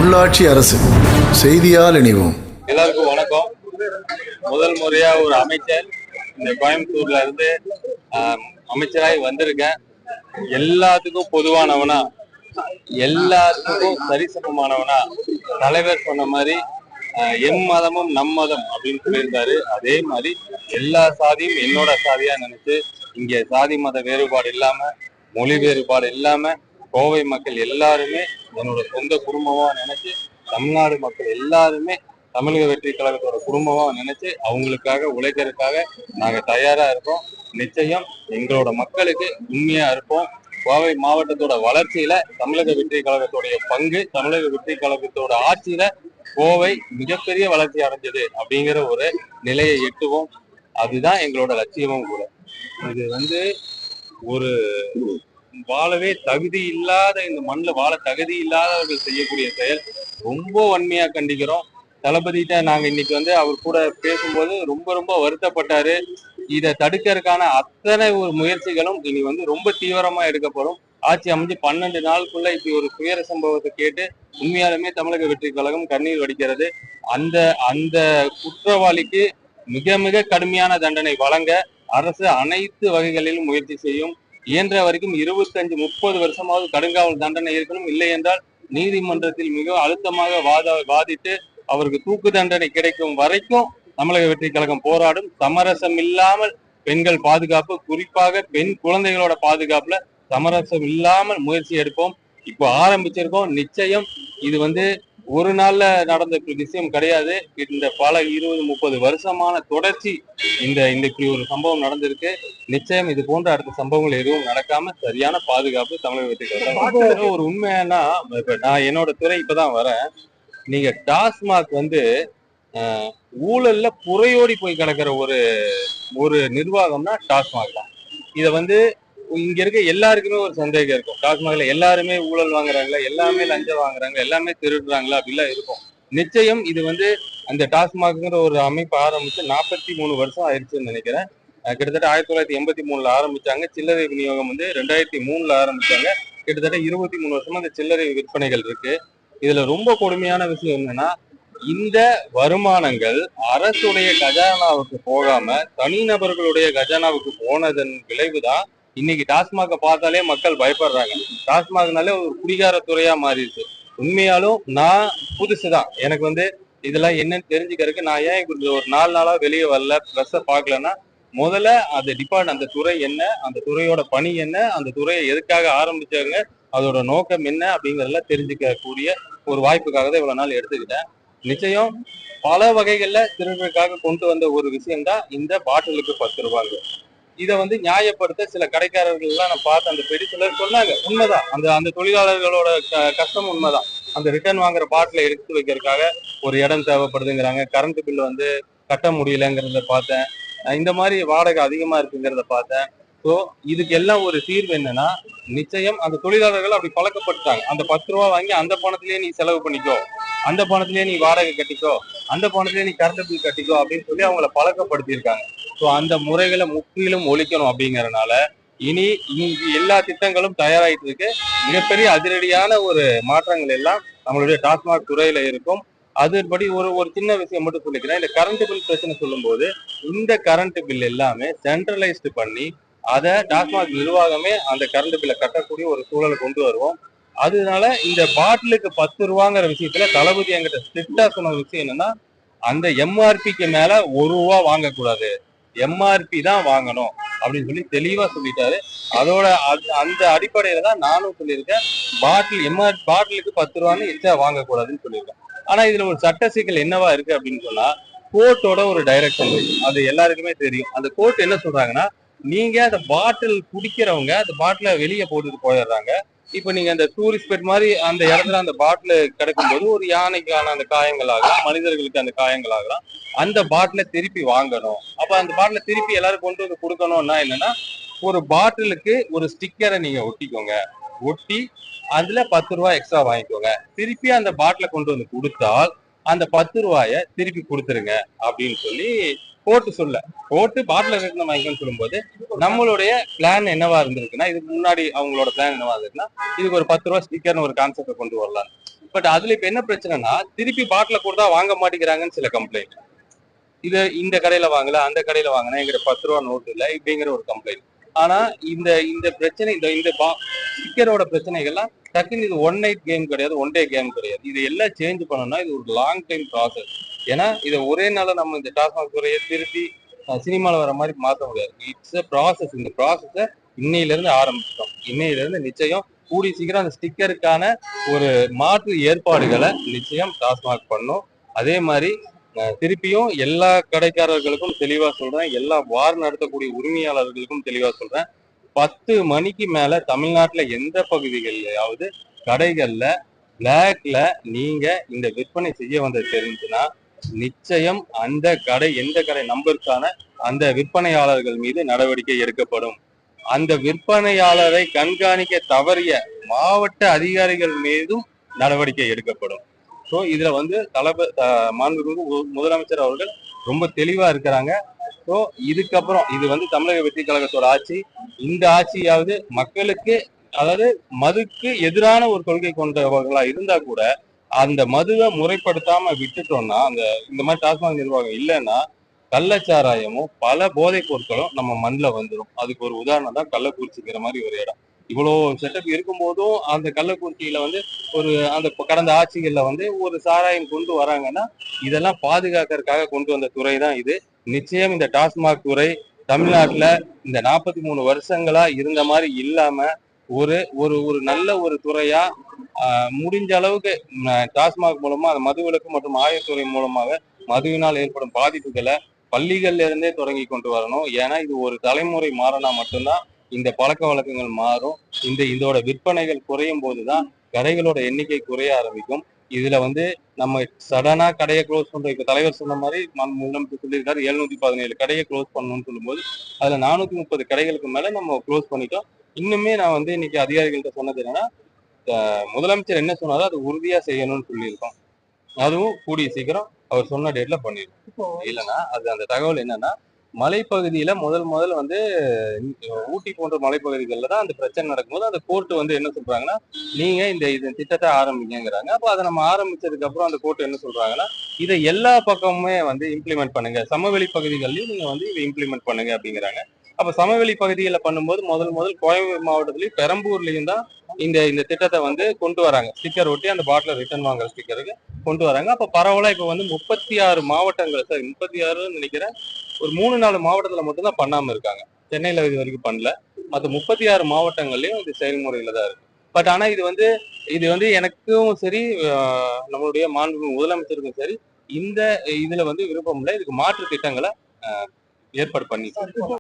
உள்ளாட்சி அரசு செய்தியால் இணைவோம். எல்லாருக்கும் வணக்கம். முதல் முறையா ஒரு அமைச்சர் இந்த கோயம்புத்தூர்ல இருந்து அமைச்சராய் வந்திருக்கேன். எல்லாத்துக்கும் பொதுவானவனா, எல்லாத்துக்கும் சரிசமமானவனா, தலைவர் சொன்ன மாதிரி எம் மதமும் நம் மதம் அப்படின்னு சொல்லியிருந்தாரு. அதே மாதிரி எல்லா சாதியும் என்னோட சாதியா நினைச்சு இங்க சாதி மத வேறுபாடு இல்லாம, மொழி வேறுபாடு இல்லாம கோவை மக்கள் எல்லாருமே என்னோட சொந்த குடும்பமா நினைச்சு, தமிழ்நாடு மக்கள் எல்லாருமே தமிழக வெற்றி கழகத்தோட குடும்பமா நினைச்சு அவங்களுக்காக உழைக்கிறதுக்காக நாங்க தயாரா இருக்கோம். நிச்சயம் எங்களோட மக்களுக்கு உண்மையா இருப்போம். கோவை மாவட்டத்தோட வளர்ச்சியில தமிழக வெற்றி கழகத்துடைய பங்கு, தமிழக வெற்றி கழகத்தோட ஆட்சியில கோவை மிகப்பெரிய வளர்ச்சி அடைஞ்சது அப்படிங்கிற ஒரு நிலையை எட்டுவோம். அதுதான் எங்களோட லட்சியமும் கூட. இது ஒரு வாழவே தகுதி இல்லாத, இந்த மண்ணில் வாழ தகுதி இல்லாதவர்கள் செய்யக்கூடிய செயல். ரொம்ப வன்மையா கண்டிக்கிறோம். தளபதிட்ட நாங்க இன்னைக்கு அவர் கூட பேசும்போது ரொம்ப வருத்தப்பட்டாரு. இதை தடுக்கிறதுக்கான அத்தனை ஒரு முயற்சிகளும் இனி ரொம்ப தீவிரமா எடுக்கப்படும். ஆட்சி அமைஞ்சு 12 நாளுக்குள்ள இப்படி ஒரு துயர சம்பவத்தை கேட்டு உண்மையாலுமே தமிழக வெற்றி கழகம் கண்ணீர் வடிக்கிறது. அந்த அந்த குற்றவாளிக்கு மிக மிக கடுமையான தண்டனை வழங்க அரசு அனைத்து வகைகளிலும் முயற்சி செய்யும். இயன்ற வரைக்கும் 25-30 வருஷமாவது கடுங்காவல் தண்டனை இருக்கணும். இல்லை என்றால் நீதிமன்றத்தில் மிக அழுத்தமாக வாதிட்டு அவருக்கு தூக்கு தண்டனை கிடைக்கும் வரைக்கும் தமிழக வெற்றி கழகம் போராடும். சமரசம் இல்லாமல் பெண்கள் பாதுகாப்பு, குறிப்பாக பெண் குழந்தைகளோட பாதுகாப்புல சமரசம் இல்லாமல் முயற்சி எடுப்போம். இப்போ ஆரம்பிச்சிருக்கோம். நிச்சயம் இது ஒரு நாள்ல நடந்த விஷயம் கிடையாது. இந்த பல 20-30 வருஷமான தொடர்ச்சி இந்த இப்படி ஒரு சம்பவம் நடந்திருக்கு. நிச்சயம் இது போன்ற அடுத்த சம்பவங்கள் எதுவும் நடக்காம சரியான பாதுகாப்பு தமிழக வெற்றி கழகம். ஒரு உண்மையானா, இப்ப நான் என்னோட துறை இப்பதான் வரேன். நீங்க டாஸ்மாக் ஊழல்ல புறையோடி போய் கிடக்கிற ஒரு நிர்வாகம்னா டாஸ்மாக் தான். இத இங்க இருக்க எல்லாருக்குமே ஒரு சந்தேகம் இருக்கும். டாஸ்மாக்ல எல்லாருமே ஊழல் வாங்குறாங்களா, எல்லாமே லஞ்சம் வாங்குறாங்களா, எல்லாமே திருடுறாங்களா அப்படிலாம் இருக்கும். நிச்சயம் இது அந்த டாஸ்மாக்ங்கிற ஒரு அமைப்பு ஆரம்பிச்சு 43 வருஷம் ஆயிடுச்சுன்னு நினைக்கிறேன். கிட்டத்தட்ட 1983ல ஆரம்பிச்சாங்க. சில்லறை விநியோகம் 2003ல ஆரம்பிச்சாங்க. கிட்டத்தட்ட 23 வருஷமா அந்த சில்லறை விற்பனைகள் இருக்கு. இதுல ரொம்ப கொடுமையான விஷயம் என்னன்னா, இந்த வருமானங்கள் அரசுடைய கஜானாவுக்கு போகாம தனிநபர்களுடைய கஜானாவுக்கு போனதன் விளைவுதான் இன்னைக்கு டாஸ்மாக பார்த்தாலே மக்கள் பயப்படுறாங்க. டாஸ்மாக்னாலே ஒரு குடிகார துறையா மாறிடுச்சு. உண்மையாலும் நான் புதுசுதான். எனக்கு இதெல்லாம் என்னன்னு தெரிஞ்சுக்கிறதுக்கு நான் ஏன் ஒரு 4 நாளா வெளியே வரல, ப்ரெஸ்ஸை பார்க்கலன்னா, முதல்ல அந்த துறை என்ன, அந்த துறையோட பணி என்ன, அந்த துறையை எதுக்காக ஆரம்பிச்சாங்க, அதோட நோக்கம் என்ன அப்படிங்கறதெல்லாம் தெரிஞ்சுக்க கூடிய ஒரு வாய்ப்புக்காக தான் இவ்வளவு நாள் எடுத்துக்கிட்டேன். நிச்சயம் பல வகைகள்ல திருடுறதுக்காக கொண்டு வந்த ஒரு விஷயம்தான் இந்த பாட்டிலுக்கு 10 ரூபாங்க. இதை நியாயப்படுத்த சில கடைக்காரர்கள் எல்லாம் நான் பார்த்து அந்த பெரிய சிலர் சொன்னாங்க. உண்மைதான். அந்த தொழிலாளர்களோட கஷ்டம் உண்மைதான். அந்த ரிட்டர்ன் வாங்குற பாட்டில எடுத்து வைக்கிறதுக்காக ஒரு இடம் தேவைப்படுதுங்கிறாங்க. கரண்ட் பில் கட்ட முடியலங்கிறத பார்த்தேன். இந்த மாதிரி வாடகை அதிகமா இருக்குங்கிறத பார்த்தேன். ஸோ இதுக்கு எல்லாம் ஒரு தீர்வு என்னன்னா, நிச்சயம் அந்த தொழிலாளர்கள் அப்படி பழக்கப்பட்டாங்க. அந்த 10 ரூபா வாங்கி அந்த பணத்திலேயே நீ செலவு பண்ணிக்கோ, அந்த பணத்திலேயே நீ வாடகை கட்டிக்கோ, அந்த பணத்திலேயே நீ கரண்ட் பில் கட்டிக்கோ அப்படின்னு சொல்லி அவங்கள பழக்கப்படுத்தியிருக்காங்க. ஸோ அந்த முறைகளை முற்றிலும் ஒழிக்கணும். அப்படிங்கறதுனால இனி எல்லா திட்டங்களும் தயாராகிட்டு இருக்கு. மிகப்பெரிய அதிரடியான ஒரு மாற்றங்கள் எல்லாம் நம்மளுடைய டாஸ்மாக் துறையில இருக்கும். அதுபடி ஒரு சின்ன விஷயம் மட்டும் சொல்லிக்கிறேன். இந்த கரண்ட் பில் பிரச்சனை சொல்லும் போது, இந்த கரண்ட் பில் எல்லாமே சென்ட்ரலைஸ்டு பண்ணி அதை டாஸ்மாக் நிர்வாகமே அந்த கரண்ட் பில்லை கட்டக்கூடிய ஒரு சூழலை கொண்டு வருவோம். அதனால இந்த பாட்டிலுக்கு 10 ரூபாங்கிற விஷயத்துல தளபதி என்கிட்ட ஸ்ட்ரிக்டா சொன்ன விஷயம் என்னன்னா, அந்த எம்ஆர்பிக்கு மேல 1 ரூபா வாங்கக்கூடாது, எம்ஆர்பி தான் வாங்கணும் அப்படின்னு சொல்லி தெளிவா சொல்லிட்டாரு. அதோட அந்த அடிப்படையில தான் நானும் சொல்லியிருக்கேன். பாட்டிலுக்கு 10 ரூபான்னு எச்சா வாங்கக்கூடாதுன்னு சொல்லியிருக்கேன். ஆனா இதுல ஒரு சட்ட சிக்கல் என்னவா இருக்கு அப்படின்னு சொன்னா, கோர்ட்டோட ஒரு டைரக்ஷன் அது எல்லாருக்குமே தெரியும். அந்த கோர்ட் என்ன சொல்றாங்கன்னா, நீங்க அந்த பாட்டில் குடிக்கிறவங்க அந்த பாட்டில வெளியே போட்டுட்டு போயிடுறாங்க. இப்ப நீங்க அந்த டூரிஸ்ட் ஸ்பாட் மாதிரி அந்த இடத்துல அந்த பாட்டில கிடைக்கும்போது ஒரு யானைக்கான அந்த காயங்கள் ஆகலாம், மனிதர்களுக்கு அந்த காயங்கள் ஆகலாம். அந்த பாட்டில திருப்பி வாங்கணும். அப்ப அந்த பாட்டில திருப்பி எல்லாரும் கொண்டு கொடுக்கணும்னா என்னன்னா, ஒரு பாட்டிலுக்கு ஒரு ஸ்டிக்கரை நீங்க ஒட்டிக்கோங்க. ஒட்டி அதுல 10 ரூபாய் எக்ஸ்ட்ரா வாங்கிக்கோங்க. திருப்பி அந்த பாட்டில கொண்டு கொடுத்தால் அந்த 10 ரூபாய திருப்பி கொடுத்துருங்க அப்படின்னு சொல்லி கோர்ட்டு சொல்ல. கோர்ட்டு பாட்டில ரிட்டர்ன் வாங்கிக்கணும்னு சொல்லும்போது, நம்மளுடைய பிளான் என்னவா இருந்திருக்குன்னா, இதுக்கு முன்னாடி அவங்களோட பிளான் என்னவா இருந்திருக்குன்னா, இதுக்கு ஒரு 10 ரூபாய் ஸ்டிக்கர்னு ஒரு கான்செப்டை கொண்டு வரலாம். பட் அதுல இப்ப என்ன பிரச்சனைனா திருப்பி பாட்டில கொடுத்தா வாங்க மாட்டேங்கிறாங்கன்னு சில கம்ப்ளைண்ட். இது இந்த கடையில வாங்கல, அந்த கடையில வாங்கினா எங்கிட்ட 10 ரூபா நோட்டு இல்லை இப்படிங்கிற ஒரு கம்ப்ளைண்ட். ஆனா இந்த இந்த பிரச்சனை இந்த இந்த ஸ்டிக்கரோட பிரச்சனைகள்லாம் டக்குன்னு இது ஒன் நைட் கேம் கிடையாது, ஒன் டே கேம் கிடையாது. இது எல்லாம் சேஞ்ச் பண்ணணும்னா இது ஒரு லாங் டைம் ப்ராசஸ். ஏன்னா இதை ஒரே நாள நம்ம இந்த டாஸ்மாக் துறையை திருத்தி சினிமால வர மாதிரி மாற்ற முடியாது. It's a process. இந்த ப்ராசஸ இன்னையில இருந்து ஆரம்பிச்சிட்டோம். இன்னையில இருந்து நிச்சயம் கூடி சீக்கிரம் அந்த ஸ்டிக்கருக்கான ஒரு மாற்று ஏற்பாடுகளை நிச்சயம் டாஸ்மாக் பண்ணும். அதே மாதிரி திருப்பியும் எல்லா கடைக்காரர்களுக்கும் தெளிவா சொல்றேன், எல்லா பார் நடத்தக்கூடிய உரிமையாளர்களுக்கும் தெளிவா சொல்றேன், 10 மணிக்கு மேல தமிழ்நாட்டுல எந்த பகுதிகளிலாவது கடைகள்ல பிளாக்ல நீங்க இந்த விற்பனை செய்ய வந்தது தெரிஞ்சுன்னா நிச்சயம் அந்த கடை எந்த கடை நம்பருக்கான அந்த விற்பனையாளர்கள் மீது நடவடிக்கை எடுக்கப்படும். அந்த விற்பனையாளரை கண்காணிக்க தவறிய மாவட்ட அதிகாரிகள் மீதும் நடவடிக்கை எடுக்கப்படும். ஸோ இதுல வந்து மாண்புமிகு முதலமைச்சர் அவர்கள் ரொம்ப தெளிவா இருக்கிறாங்க. ஸோ இதுக்கப்புறம் இது வந்து தமிழக வெற்றி கழகத்தோட ஆட்சி. இந்த ஆட்சியாவது மக்களுக்கு, அதாவது மதுக்கு எதிரான ஒரு கொள்கை கொண்டவர்களா இருந்தா கூட அந்த மதுவை முறைப்படுத்தாம விட்டுட்டோம்னா, அந்த இந்த மாதிரி டாஸ்மாக் நிர்வாகம் இல்லைன்னா கள்ளச்சாராயமும் பல போதைப் பொருட்களும் நம்ம மண்ணில் வந்துடும். அதுக்கு ஒரு உதாரணம் தான் கள்ளக்குறிச்சிங்கிற மாதிரி ஒரு இடம். இவ்வளோ செட்டப் இருக்கும்போதும் அந்த கள்ளக்குறிச்சியில வந்து ஒரு அந்த கடந்த ஆட்சிகள்ல வந்து ஒரு சாராயம் கொண்டு வராங்கன்னா இதெல்லாம் பாதுகாக்கிறதுக்காக கொண்டு வந்த துறை தான் இது. நிச்சயம் இந்த டாஸ்மாக் துறை தமிழ்நாட்டுல இந்த 43 வருஷங்களா இருந்த மாதிரி இல்லாம ஒரு ஒரு ஒரு நல்ல ஒரு துறையா முடிஞ்ச அளவுக்கு டாஸ்மாக் மூலமா அந்த மதுவிலக்கு மற்றும் ஆயத்துறை மூலமாக மதுவினால் ஏற்படும் பாதிப்புகளை பள்ளிகள்ல இருந்தே தொடங்கி கொண்டு வரணும். ஏன்னா இது ஒரு தலைமுறை மாறினா மட்டும்தான் இந்த பழக்க வழக்கங்கள் மாறும். இதோட விற்பனைகள் குறையும் போதுதான் கடைகளோட எண்ணிக்கை குறைய ஆரம்பிக்கும். இதுல வந்து நம்ம சடனா கடையை க்ளோஸ் பண்றோம். இப்ப தலைவர் சொன்ன மாதிரி சொல்லியிருக்காரு 717 கடையை க்ளோஸ் பண்ணணும்னு சொல்லும்போது அதுல 430 கடைகளுக்கு மேல நம்ம க்ளோஸ் பண்ணிட்டோம். இன்னுமே நான் வந்து இன்னைக்கு அதிகாரிகள்கிட்ட சொன்னது என்னன்னா, முதலமைச்சர் என்ன சொன்னாரோ அது உறுதியா செய்யணும்னு சொல்லியிருக்கோம். அதுவும் கூடிய சீக்கிரம் அவர் சொன்ன டேட்ல பண்ணிருக்கோம். இல்லைன்னா அது அந்த தகவல் என்னன்னா, மலைப்பகுதியில முதல் வந்து ஊட்டி போன்ற மலைப்பகுதிகளில் தான் அந்த பிரச்சனை நடக்கும்போது அந்த கோர்ட் வந்து என்ன சொல்றாங்கன்னா, நீங்க இந்த திட்டத்தை ஆரம்பிங்கிறாங்க. அப்போ அதை நம்ம ஆரம்பிச்சதுக்கு அப்புறம் அந்த கோர்ட் என்ன சொல்றாங்கன்னா, இதை எல்லா பக்கமுமே வந்து இம்ப்ளிமெண்ட் பண்ணுங்க, சமவெளி பகுதிகளிலையும் நீங்க வந்து இதை இம்ப்ளிமெண்ட் பண்ணுங்க அப்படிங்கிறாங்க. அப்ப சமவெளி பகுதிகளில் பண்ணும்போது முதல் கோயம்புத்தூர் மாவட்டத்திலையும் பெரம்பூர்லயும் தான் இந்த திட்டத்தை வந்து கொண்டு வராங்க. ஸ்டிக்கர் ஒட்டி அந்த பாட்டில ரிட்டர்ன் வாங்குற ஸ்டிக்கருக்கு கொண்டு வராங்க. அப்ப பரவலா இப்ப வந்து 36 மாவட்டங்கள், சார் 36 நினைக்கிறேன், ஒரு 3-4 மாவட்டத்துல மட்டும்தான் பண்ணாம இருக்காங்க. சென்னையில இது வரைக்கும் பண்ணல. மற்ற 36 மாவட்டங்கள்லயும் இது செயல்முறையில தான் இருக்கு. பட் ஆனா இது வந்து எனக்கும் சரி, நம்மளுடைய மாண்பு முதலமைச்சருக்கும் சரி இந்த இதுல வந்து விருப்பம் இல்லை. இதுக்கு மாற்று திட்டங்களை ஏற்பாடு பண்ணி